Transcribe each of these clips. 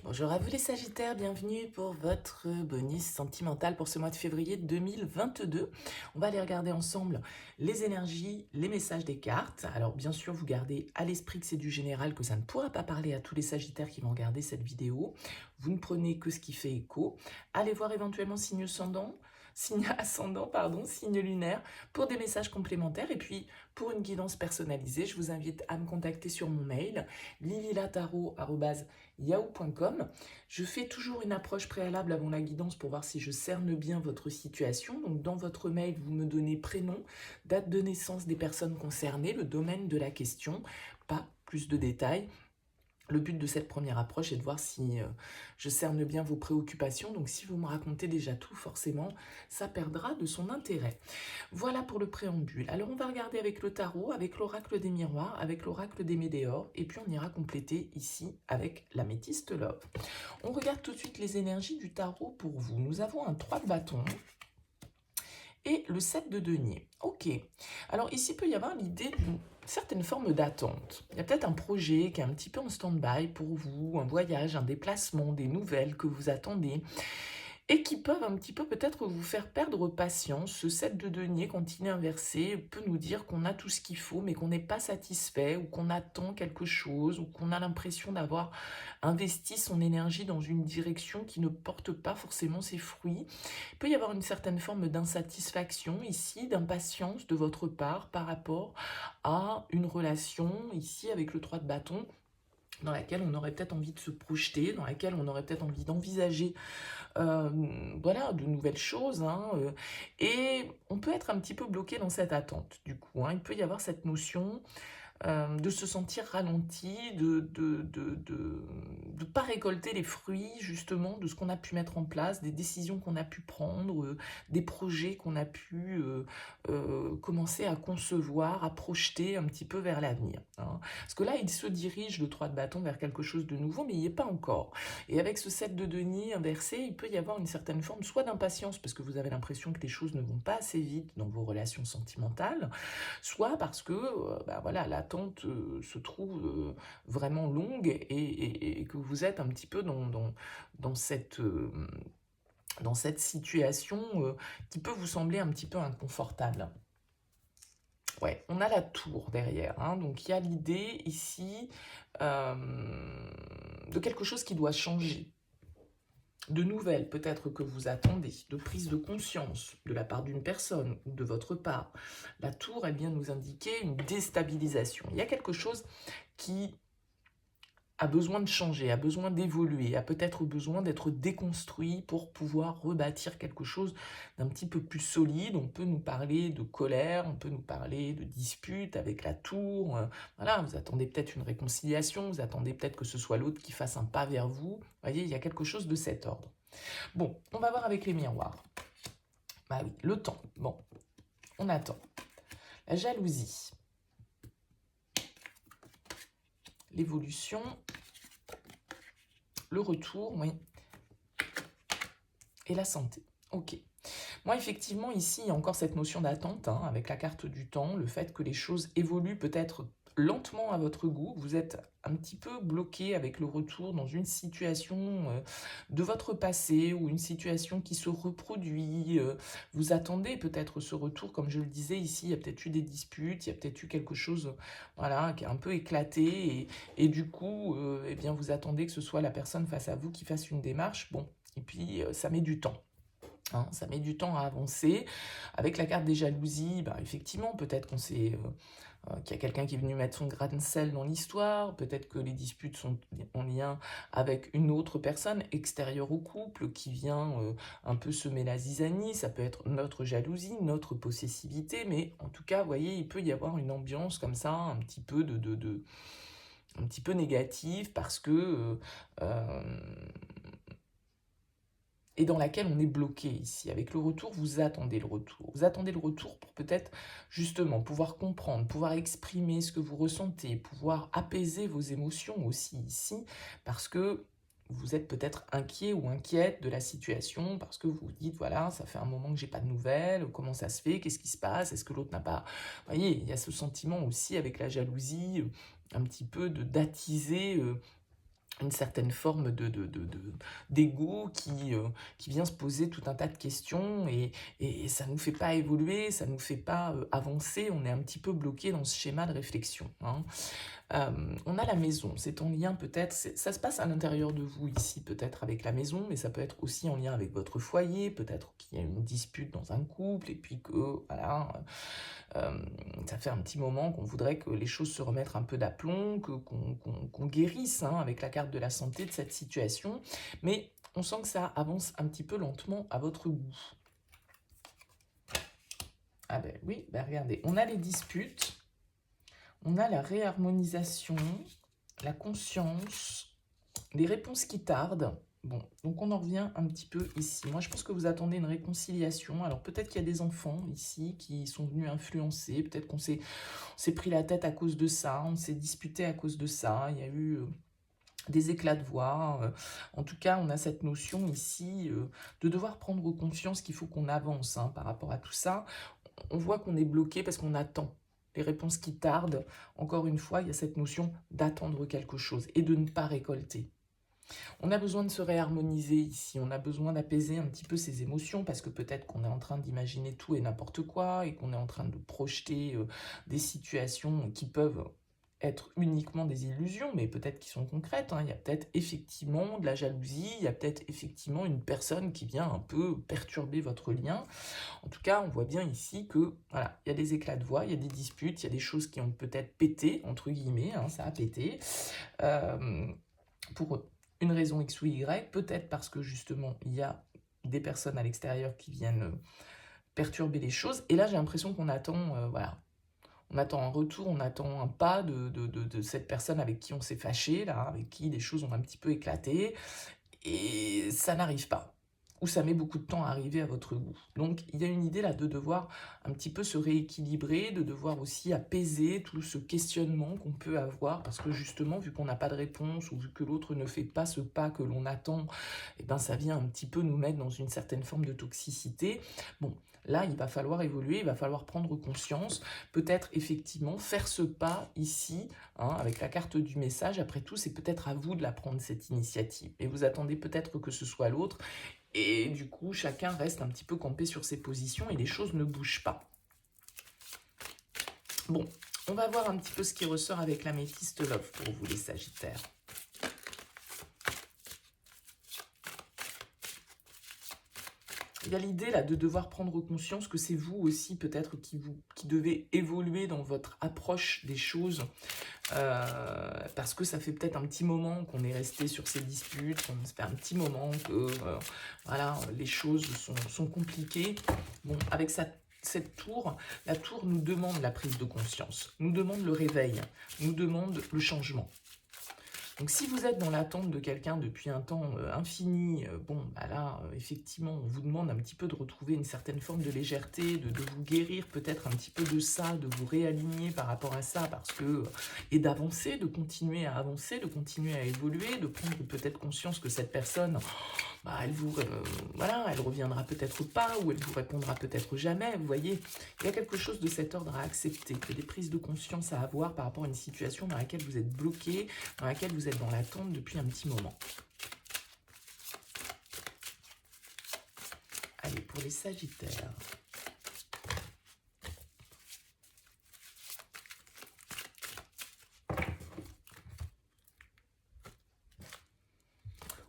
Bonjour à vous les Sagittaires, bienvenue pour votre bonus sentimental pour ce mois de février 2022. On va aller regarder ensemble les énergies, les messages des cartes. Alors bien sûr, vous gardez à l'esprit que c'est du général, que ça ne pourra pas parler à tous les Sagittaires qui vont regarder cette vidéo. Vous ne prenez que ce qui fait écho. Allez voir éventuellement signe ascendant, pardon, signe lunaire pour des messages complémentaires. Et puis pour une guidance personnalisée, je vous invite à me contacter sur mon mail livilataro@yahoo.com. Je fais toujours une approche préalable avant la guidance pour voir si je cerne bien votre situation. Donc dans votre mail, vous me donnez prénom, date de naissance des personnes concernées, le domaine de la question, pas plus de détails. Le but de cette première approche est de voir si je cerne bien vos préoccupations. Donc si vous me racontez déjà tout, forcément, ça perdra de son intérêt. Voilà pour le préambule. Alors on va regarder avec le tarot, avec l'oracle des miroirs, avec l'oracle des météores, et puis on ira compléter ici avec l'améthyste love. On regarde tout de suite les énergies du tarot pour vous. Nous avons un 3 de bâton et le 7 de denier. Ok. Alors ici, peut y avoir l'idée d'une certaine forme d'attente. Il y a peut-être un projet qui est un petit peu en stand-by pour vous, un voyage, un déplacement, des nouvelles que vous attendez et qui peuvent un petit peu peut-être vous faire perdre patience. Ce 7 de denier, quand il est inversé, peut nous dire qu'on a tout ce qu'il faut, mais qu'on n'est pas satisfait, ou qu'on attend quelque chose, ou qu'on a l'impression d'avoir investi son énergie dans une direction qui ne porte pas forcément ses fruits. Il peut y avoir une certaine forme d'insatisfaction ici, d'impatience de votre part par rapport à une relation, ici avec le 3 de bâton, dans laquelle on aurait peut-être envie de se projeter, dans laquelle on aurait peut-être envie d'envisager euh, voilà, de nouvelles choses, hein, et on peut être un petit peu bloqué dans cette attente, du coup, hein. Il peut y avoir cette notion de se sentir ralenti, de pas récolter les fruits justement de ce qu'on a pu mettre en place, des décisions qu'on a pu prendre, des projets qu'on a pu commencer à concevoir, à projeter un petit peu vers l'avenir, hein. Parce que là, il se dirige, le 3 de bâton, vers quelque chose de nouveau, mais il n'y est pas encore. Et avec ce 7 de denier inversé, il peut y avoir une certaine forme soit d'impatience, parce que vous avez l'impression que les choses ne vont pas assez vite dans vos relations sentimentales, soit parce que bah voilà, l'attente se trouve vraiment longue et que vous êtes un petit peu dans dans cette situation qui peut vous sembler un petit peu inconfortable. Ouais, on a la tour derrière, hein, donc il y a l'idée ici euh, de quelque chose qui doit changer, de nouvelles peut-être que vous attendez, de prise de conscience de la part d'une personne ou de votre part. La tour, elle vient nous indiquer une déstabilisation. Il y a quelque chose qui a besoin de changer, a besoin d'évoluer, a peut-être besoin d'être déconstruit pour pouvoir rebâtir quelque chose d'un petit peu plus solide. On peut nous parler de colère, on peut nous parler de dispute avec la tour. Voilà, vous attendez peut-être une réconciliation, vous attendez peut-être que ce soit l'autre qui fasse un pas vers vous. Vous voyez, il y a quelque chose de cet ordre. Bon, on va voir avec les miroirs. Bah oui, le temps. Bon, on attend. La jalousie. L'évolution. Le retour, oui. Et la santé. Ok. Moi, effectivement, ici, il y a encore cette notion d'attente, hein, avec la carte du temps, le fait que les choses évoluent peut-être lentement à votre goût. Vous êtes un petit peu bloqué avec le retour dans une situation de votre passé ou une situation qui se reproduit. Vous attendez peut-être ce retour, comme je le disais ici, il y a peut-être eu des disputes, il y a peut-être eu quelque chose voilà, qui a un peu éclaté et du coup, eh bien, vous attendez que ce soit la personne face à vous qui fasse une démarche. Bon, et puis ça met du temps. Hein, ça met du temps à avancer. Avec la carte des jalousies, bah, effectivement, peut-être qu'il y a quelqu'un qui est venu mettre son grain de sel dans l'histoire, peut-être que les disputes sont en lien avec une autre personne extérieure au couple qui vient un peu semer la zizanie. Ça peut être notre jalousie, notre possessivité, mais en tout cas, vous voyez, il peut y avoir une ambiance comme ça, un petit peu un petit peu négative parce que et dans laquelle on est bloqué ici. Avec le retour, vous attendez le retour. Vous attendez le retour pour peut-être justement pouvoir comprendre, pouvoir exprimer ce que vous ressentez, pouvoir apaiser vos émotions aussi ici, parce que vous êtes peut-être inquiet ou inquiète de la situation, parce que vous vous dites, voilà, ça fait un moment que j'ai pas de nouvelles, comment ça se fait, qu'est-ce qui se passe, est-ce que l'autre n'a pas... Vous voyez, il y a ce sentiment aussi avec la jalousie, un petit peu d'attiser une certaine forme d'ego qui vient se poser tout un tas de questions et ça ne nous fait pas évoluer, ça ne nous fait pas avancer, on est un petit peu bloqué dans ce schéma de réflexion, hein. On a la maison, c'est en lien peut-être, ça se passe à l'intérieur de vous ici, peut-être avec la maison, mais ça peut être aussi en lien avec votre foyer, peut-être qu'il y a une dispute dans un couple, et puis que, voilà, ça fait un petit moment qu'on voudrait que les choses se remettent un peu d'aplomb, qu'on guérisse, hein, avec la carte de la santé de cette situation, mais on sent que ça avance un petit peu lentement à votre goût. Ah ben oui, ben regardez, on a les disputes, on a la réharmonisation, la conscience, les réponses qui tardent. Bon, donc on en revient un petit peu ici. Moi, je pense que vous attendez une réconciliation. Alors peut-être qu'il y a des enfants ici qui sont venus influencer. Peut-être qu'on s'est pris la tête à cause de ça. On s'est disputé à cause de ça. Il y a eu des éclats de voix. En tout cas, on a cette notion ici de devoir prendre conscience qu'il faut qu'on avance, hein, par rapport à tout ça. On voit qu'on est bloqué parce qu'on attend. Les réponses qui tardent, encore une fois, il y a cette notion d'attendre quelque chose et de ne pas récolter. On a besoin de se réharmoniser ici, on a besoin d'apaiser un petit peu ses émotions parce que peut-être qu'on est en train d'imaginer tout et n'importe quoi et qu'on est en train de projeter des situations qui peuvent être uniquement des illusions, mais peut-être qui sont concrètes, hein. Il y a peut-être effectivement de la jalousie, il y a peut-être effectivement une personne qui vient un peu perturber votre lien. En tout cas, on voit bien ici que, voilà, il y a des éclats de voix, il y a des disputes, il y a des choses qui ont peut-être pété, entre guillemets, hein, ça a pété. Pour une raison X ou Y, peut-être parce que justement, il y a des personnes à l'extérieur qui viennent perturber les choses. Et là, j'ai l'impression qu'on attend, voilà, on attend un retour, on attend un pas de cette personne avec qui on s'est fâché, là, avec qui les choses ont un petit peu éclaté, et ça n'arrive pas. Ou ça met beaucoup de temps à arriver à votre goût. Donc, il y a une idée là de devoir un petit peu se rééquilibrer, de devoir aussi apaiser tout ce questionnement qu'on peut avoir, parce que justement, vu qu'on n'a pas de réponse, ou vu que l'autre ne fait pas ce pas que l'on attend, eh ben, ça vient un petit peu nous mettre dans une certaine forme de toxicité. Bon, là, il va falloir évoluer, il va falloir prendre conscience, peut-être effectivement faire ce pas ici, hein, avec la carte du message. Après tout, c'est peut-être à vous de la prendre, cette initiative. Et vous attendez peut-être que ce soit l'autre. Et du coup, chacun reste un petit peu campé sur ses positions et les choses ne bougent pas. Bon, on va voir un petit peu ce qui ressort avec l'améthyste love pour vous, les Sagittaires. Il y a l'idée là de devoir prendre conscience que c'est vous aussi peut-être qui devez évoluer dans votre approche des choses, parce que ça fait peut-être un petit moment qu'on est resté sur ces disputes, ça fait un petit moment que voilà, les choses sont compliquées. Bon, avec cette tour, la tour nous demande la prise de conscience, nous demande le réveil, nous demande le changement. Donc si vous êtes dans l'attente de quelqu'un depuis un temps infini, bon, bah là, effectivement, on vous demande un petit peu de retrouver une certaine forme de légèreté, de vous guérir peut-être un petit peu de ça, de vous réaligner par rapport à ça, parce que et d'avancer, de continuer à avancer, de continuer à évoluer, de prendre peut-être conscience que cette personne, bah, elle vous, voilà, elle reviendra peut-être pas, ou elle vous répondra peut-être jamais, vous voyez. Il y a quelque chose de cet ordre à accepter, il y a des prises de conscience à avoir par rapport à une situation dans laquelle vous êtes bloqué, dans laquelle vous êtes dans l'attente depuis un petit moment. Allez, pour les Sagittaires.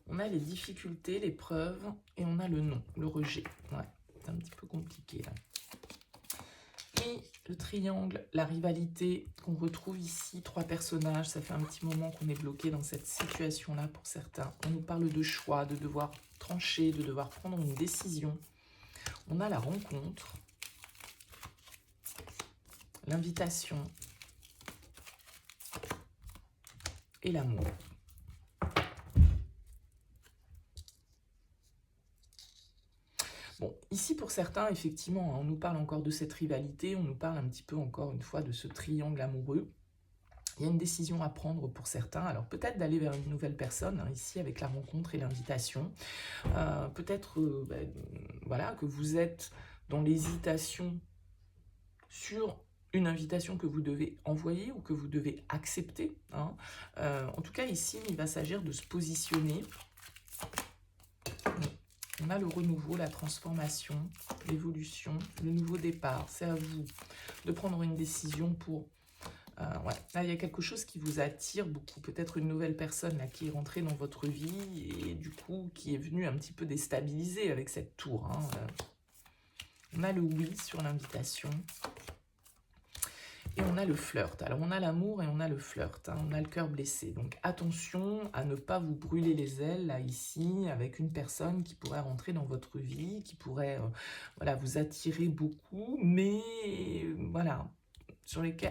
On a les difficultés, les preuves, et on a le non, le rejet. Ouais, c'est un petit peu compliqué là. Et le triangle, la rivalité qu'on retrouve ici, 3 personnages, ça fait un petit moment qu'on est bloqué dans cette situation-là pour certains. On nous parle de choix, de devoir trancher, de devoir prendre une décision. On a la rencontre, l'invitation et l'amour. Bon, ici pour certains, effectivement, on nous parle encore de cette rivalité, on nous parle un petit peu encore une fois de ce triangle amoureux. Il y a une décision à prendre pour certains, alors peut-être d'aller vers une nouvelle personne, hein, ici avec la rencontre et l'invitation. Peut-être voilà, que vous êtes dans l'hésitation sur une invitation que vous devez envoyer ou que vous devez accepter, hein. En tout cas, ici, il va s'agir de se positionner. On a le renouveau, la transformation, l'évolution, le nouveau départ. C'est à vous de prendre une décision pour... ouais. Là, il y a quelque chose qui vous attire beaucoup. Peut-être une nouvelle personne là, qui est rentrée dans votre vie et du coup, qui est venue un petit peu déstabiliser avec cette tour, hein. On a le oui sur l'invitation. Et on a le flirt. Alors, on a l'amour et on a le flirt. Hein. On a le cœur blessé. Donc, attention à ne pas vous brûler les ailes, là, ici, avec une personne qui pourrait rentrer dans votre vie, qui pourrait voilà, vous attirer beaucoup, mais voilà,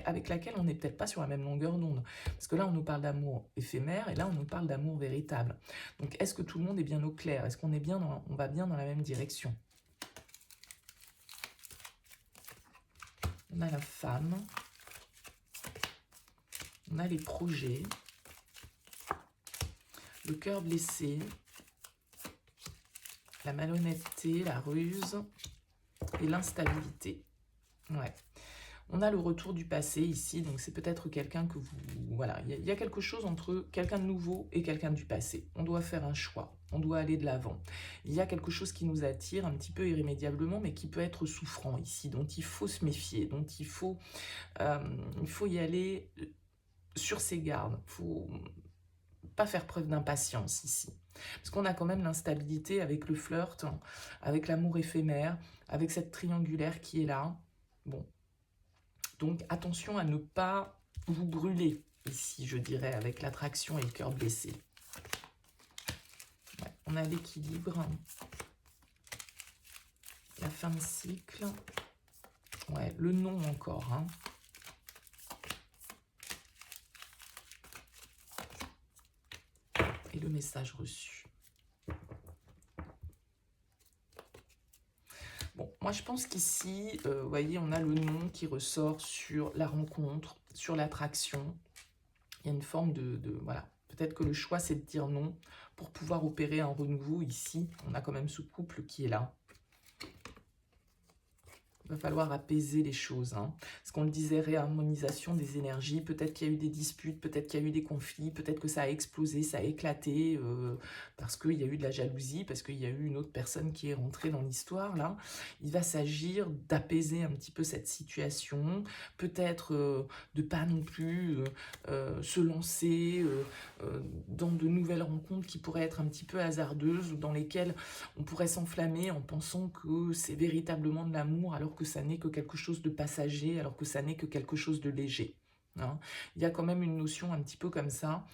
avec laquelle on n'est peut-être pas sur la même longueur d'onde. Parce que là, on nous parle d'amour éphémère, et là, on nous parle d'amour véritable. Donc, est-ce que tout le monde est bien au clair? Est-ce qu'on est bien on va bien dans la même direction? On a la femme. On a les projets, le cœur blessé, la malhonnêteté, la ruse et l'instabilité. Ouais. On a le retour du passé ici, donc c'est peut-être quelqu'un que vous... Voilà, il y a quelque chose entre quelqu'un de nouveau et quelqu'un du passé. On doit faire un choix, on doit aller de l'avant. Il y a quelque chose qui nous attire un petit peu irrémédiablement, mais qui peut être souffrant ici, dont il faut se méfier, dont il faut y aller sur ses gardes. Il ne faut pas faire preuve d'impatience ici. Parce qu'on a quand même l'instabilité avec le flirt, avec l'amour éphémère, avec cette triangulaire qui est là. Bon. Donc attention à ne pas vous brûler ici, je dirais, avec l'attraction et le cœur blessé. Ouais, on a l'équilibre. La fin de cycle. Ouais, le non encore, hein. Et le message reçu. Bon, moi je pense qu'ici, vous voyez, on a le non qui ressort sur la rencontre, sur l'attraction. Il y a une forme voilà, peut-être que le choix c'est de dire non pour pouvoir opérer un renouveau ici. On a quand même ce couple qui est là. Il va falloir apaiser les choses. Hein. Parce qu'on le disait, réharmonisation des énergies. Peut-être qu'il y a eu des disputes, peut-être qu'il y a eu des conflits, peut-être que ça a explosé, ça a éclaté, parce qu'il y a eu de la jalousie, parce qu'il y a eu une autre personne qui est rentrée dans l'histoire. Là, il va s'agir d'apaiser un petit peu cette situation. Peut-être de pas non plus se lancer dans de nouvelles rencontres qui pourraient être un petit peu hasardeuses, ou dans lesquelles on pourrait s'enflammer en pensant que c'est véritablement de l'amour, alors que ça n'est que quelque chose de passager, alors que ça n'est que quelque chose de léger. Hein. Il y a quand même une notion un petit peu comme ça.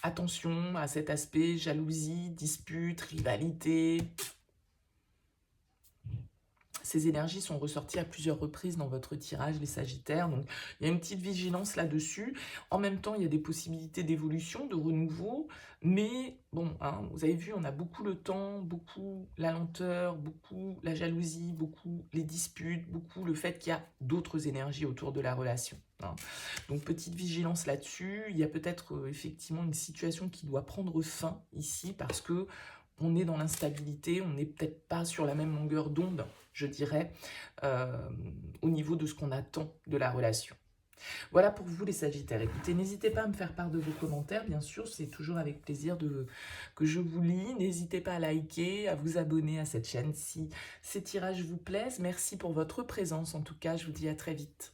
Attention à cet aspect jalousie, dispute, rivalité. Ces énergies sont ressorties à plusieurs reprises dans votre tirage, les Sagittaires. Donc, il y a une petite vigilance là-dessus. En même temps, il y a des possibilités d'évolution, de renouveau. Mais, bon, hein, vous avez vu, on a beaucoup le temps, beaucoup la lenteur, beaucoup la jalousie, beaucoup les disputes, beaucoup le fait qu'il y a d'autres énergies autour de la relation. Hein. Donc, petite vigilance là-dessus. Il y a peut-être effectivement une situation qui doit prendre fin ici parce que on est dans l'instabilité, on n'est peut-être pas sur la même longueur d'onde, je dirais, au niveau de ce qu'on attend de la relation. Voilà pour vous les Sagittaires. Écoutez, n'hésitez pas à me faire part de vos commentaires, bien sûr, c'est toujours avec plaisir que je vous lis. N'hésitez pas à liker, à vous abonner à cette chaîne si ces tirages vous plaisent. Merci pour votre présence, en tout cas, je vous dis à très vite.